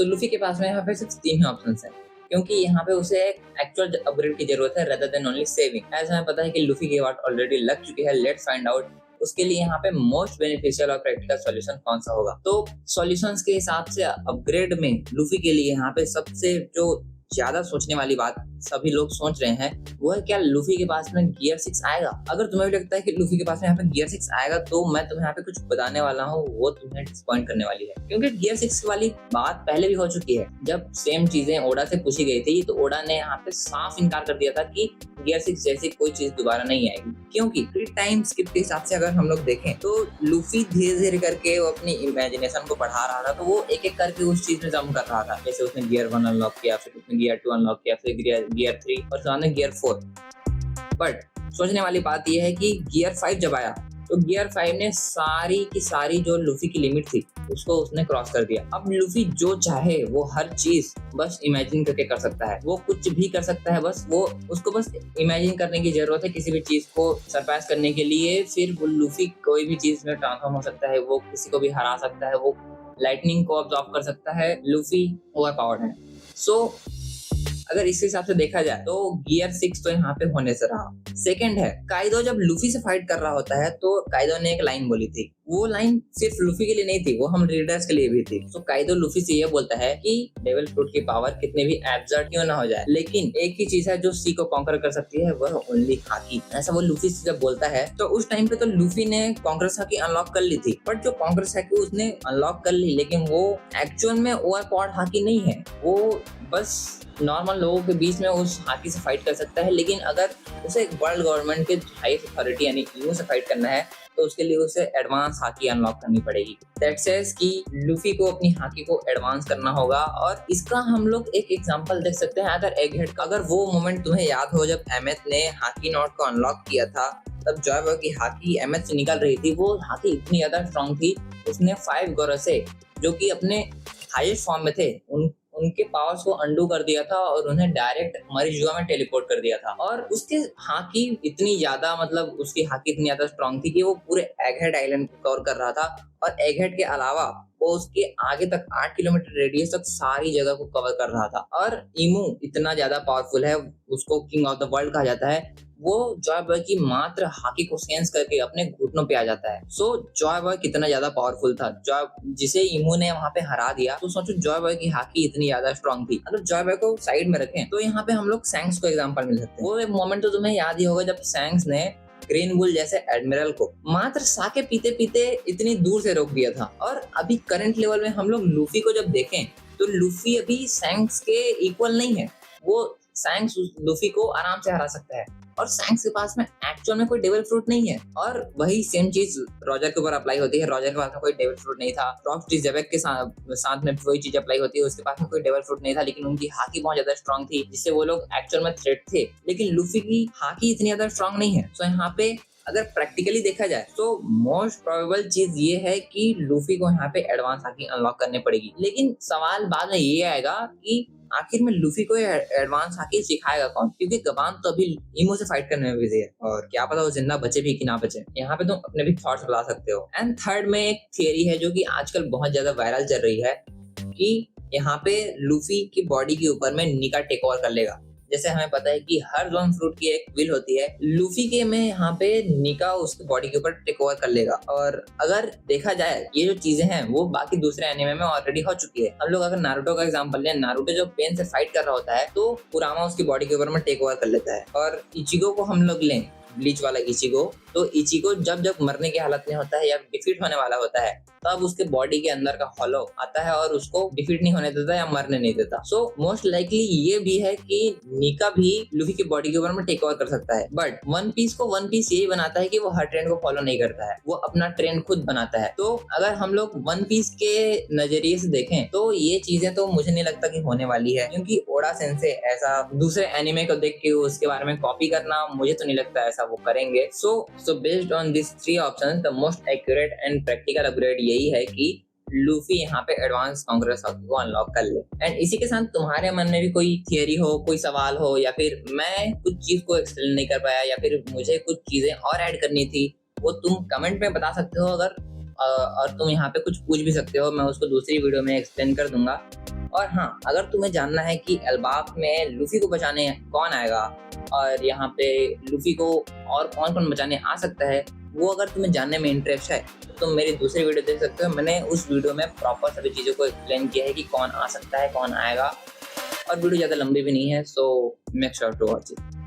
तो लूफी के पास में यहाँ पे सिर्फ 3 ही ऑप्शंस हैं, क्योंकि यहाँ पे उसे एक एक्चुअल अपग्रेड की जरूरत है rather than only सेविंग। ऐसा हमें पता है कि लूफी की वाट ऑलरेडी लग चुकी है। लेट्स फाइंड आउट उसके लिए यहाँ पे मोस्ट बेनिफिशियल और प्रैक्टिकल सॉल्यूशन कौन सा होगा। तो सॉल्यूशंस के हिसाब से अपग्रेड में लूफी के लिए यहाँ पे सबसे जो ज्यादा सोचने वाली बात सभी लोग सोच रहे हैं वो है क्या लूफी के पास में गियर 6 आएगा। अगर तुम्हें भी लगता है कि लूफी के पास में यहाँ पे गियर 6 आएगा तो मैं तुम्हें यहाँ पे कुछ बताने वाला हूँ, वो तुम्हें डिसपॉइंट करने वाली है, क्योंकि गियर 6 वाली बात पहले भी हो चुकी है। जब सेम चीजें ओडा से पूछी गई थी तो ओडा ने यहाँ पे साफ इनकार कर दिया था कि गियर 6 जैसी कोई चीज दोबारा नहीं आएगी, क्योंकि फ्री टाइम स्किप के हिसाब से अगर हम लोग देखें तो लूफी धीरे धीरे करके वो अपनी इमेजिनेशन को बढ़ा रहा था, तो वो एक एक करके उस चीज में जम कर रहा था। जैसे उसने गियर 1 अनलॉक किया, फिर उसने गियर 2 अनलॉक किया, फिर गियर 3 और साथ में गियर 4। बट सोचने वाली बात यह है कि गियर 5 जब आया तो गियर 5 ने सारी की सारी जो लूफी की लिमिट थी उसको उसने क्रॉस कर दिया। अब लूफी जो चाहे वो हर चीज बस इमेजिन करके कर सकता है, वो कुछ भी कर सकता है, बस वो उसको बस इमेजिन करने की जरूरत है किसी भी चीज को सरपास करने के लिए। फिर वो लूफी कोई भी चीज में ट्रांसफॉर्म हो सकता है, वो किसी को भी हरा सकता है, वो लाइटनिंग को अब्सॉर्ब कर सकता है। लूफी ओवर पावर्ड है। सो अगर इस हिसाब से देखा जाए तो गियर 6 तो यहाँ पे होने से रहा। सेकंड है काइदो जब लूफी से फाइट कर रहा होता है तो काइदो ने एक लाइन बोली थी, वो लाइन सिर्फ लूफी के लिए नहीं थी, वो हम रीडर्स के लिए भी थी। तो काइदो लूफी से ये बोलता है कि डेविल फ्रूट की पावर कितनी भी एब्सर्ड क्यों ना हो जाए, लेकिन एक ही चीज है जो सी को कॉन्कर कर सकती है, वह ओनली हाकी। ऐसा वो लूफी से जब बोलता है तो उस टाइम पे तो लूफी ने कॉन्करस हाकी अनलॉक कर ली थी, बट जो कॉन्करस हाकी उसने अनलॉक कर ली, लेकिन वो एक्चुअल में ओवर पावर्ड हाकी नहीं है, वो बस नॉर्मल लोगों के बीच में उस हाकी से फाइट कर सकता है। लेकिन अगर उसे वर्ल्ड गवर्नमेंट के हाईएस्ट अथॉरिटी यानी ईयू से फाइट करना है तो उसके लिए उसे एडवांस हाकी अनलॉक करनी पड़ेगी। दैट सेज कि लूफी को अपनी हाकी को एडवांस करना होगा। और इसका हम लोग एक एग्जांपल देख सकते हैं अगर एगहेड का। अगर वो मोमेंट तुम्हें याद हो जब एमएथ ने हाकी नॉट को अनलॉक किया था, तब जॉय बॉय की हाकी एमएथ से निकल रही थी, वो हाकी इतनी ज्यादा स्ट्रॉन्ग थी, उसने 5 गोरसे जो कि अपने हाईएस्ट फॉर्म में थे उनके पावर्स को अंडू कर दिया था और उन्हें डायरेक्ट मरिजुआ में टेलीपोर्ट कर दिया था। और उसके हाकी इतनी ज्यादा उसकी हाकी इतनी ज्यादा स्ट्रॉन्ग थी कि वो पूरे एगहेड आइलैंड को कवर कर रहा था, और एगहेड के अलावा वो उसके आगे तक 8 किलोमीटर रेडियस तक सारी जगह को कवर कर रहा था। और इमू इतना ज्यादा पावरफुल है, उसको किंग ऑफ द वर्ल्ड कहा जाता है। वो जॉय बॉय की मात्र हाकी को सेंस करके अपने घुटनों पे आ जाता है। सो जॉय बॉय कितना ज्यादा पावरफुल था, जॉय जिसे इमू ने वहां पे हरा दिया। तो सोचो जॉय बॉय की हाकी इतनी ज्यादा स्ट्रॉन्ग थी। अगर जॉय बॉय को साइड में रखें तो यहाँ पे हम लोग सैंक्स को एग्जांपल मिल सकते हैं। वो एक मोमेंट तो तुम्हें याद ही होगा जब सैंक्स ने ग्रीन बुल जैसे एडमिरल को मात्र साके पीते पीते इतनी दूर से रोक दिया था। और अभी करंट लेवल में हम लोग लूफी को जब देखें तो लूफी अभी सैंक्स के इक्वल नहीं है। वो सैंक्स लूफी को आराम से हरा सकता है, और सैंक्स के पास में एक्चुअल में कोई डेविल फ्रूट नहीं है। और वही सेम चीज रॉजर के ऊपर अप्लाई होती है। रॉजर के पास में कोई डेविल फ्रूट नहीं था। रॉक्सटी जेबेक के साथ में वही चीज अप्लाई होती है, उसके पास में कोई डेविल फ्रूट नहीं था, लेकिन उनकी हाकी बहुत ज्यादा स्ट्रॉन्ग थी जिससे वो लोग एक्चुअल में थ्रेट थे। लेकिन लूफी की हाकी इतनी ज्यादा स्ट्रॉन्ग नहीं है। तो यहाँ पे अगर प्रैक्टिकली देखा जाए तो मोस्ट प्रोबेबल चीज ये है कि लूफी को यहाँ पे एडवांस हाकी अनलॉक करनी पड़ेगी। लेकिन सवाल बाद में ये आएगा कि आखिर में लूफी को एडवांस हाकी सिखाएगा कौन, क्योंकि गबान तो अभी इमो से फाइट करने में बिजी है और क्या पता वो जिंदा बचे भी कि ना बचे। यहाँ पे तुम अपने भी थॉट्स बता सकते हो। एंड थर्ड में एक थियरी है जो कि आजकल बहुत ज्यादा वायरल चल रही है कि यहाँ पे लूफी की बॉडी के ऊपर में निका टेक ओवर कर लेगा। जैसे हमें पता है कि हर जोन फ्रूट की एक विल होती है, लूफी के में यहाँ पे निका उसकी बॉडी के ऊपर टेक ओवर कर लेगा। और अगर देखा जाए ये जो चीजें हैं वो बाकी दूसरे एनिमे में ऑलरेडी हो चुकी है। हम लोग अगर नारुतो का एग्जांपल लें, नारुतो जो पेन से फाइट कर रहा होता है तो कुरामा उसकी बॉडी के ऊपर में टेक ओवर कर लेता है। और इचिगो को हम लोग लें, ब्लीच वाला इचिगो, तो इचिगो जब जब मरने की हालत में होता है या डिफीट होने वाला होता है तब उसके बॉडी के अंदर का हॉलो आता है और उसको डिफीट नहीं होने देता या मरने नहीं देता। सो मोस्ट लाइकली ये भी है कि निका भी लूफी की बॉडी के ऊपर में टेक ओवर कर सकता है। बट वन पीस को वन पीस यही बनाता है कि वो हर ट्रेंड को फॉलो नहीं करता है, वो अपना ट्रेंड खुद बनाता है। तो अगर हम लोग वन पीस के नजरिए से देखें तो ये चीजें तो मुझे नहीं लगता कि होने वाली है, क्योंकि ओडा सेंसे ऐसा दूसरे एनिमे को देख के उसके बारे में कॉपी करना, मुझे तो नहीं लगता ऐसा वो करेंगे। So based on this 3 options the most accurate and practical upgrade यही है कि लूफी यहाँ पे एडवांस कांग्रेस हाकी को अनलॉक कर ले। एंड इसी के साथ तुम्हारे मन में भी कोई थियरी हो, कोई सवाल हो, या फिर मैं कुछ चीज को एक्सप्लेन नहीं कर पाया या फिर मुझे कुछ चीजें और ऐड करनी थी, वो तुम कमेंट में बता सकते हो। और तुम यहाँ पे कुछ पूछ भी सकते हो, मैं उसको दूसरी वीडियो में एक्सप्लेन कर दूंगा। और हाँ, अगर तुम्हें जानना है कि एल्बाफ में लूफी को बचाने कौन आएगा और यहाँ पे लूफी को और कौन कौन बचाने आ सकता है, वो अगर तुम्हें जानने में इंटरेस्ट है तो तुम मेरी दूसरी वीडियो देख सकते हो। मैंने उस वीडियो में प्रॉपर सभी चीज़ों को एक्सप्लेन किया है कि कौन आ सकता है, कौन आएगा, और वीडियो ज़्यादा लंबी भी नहीं है, so make sure to watch it.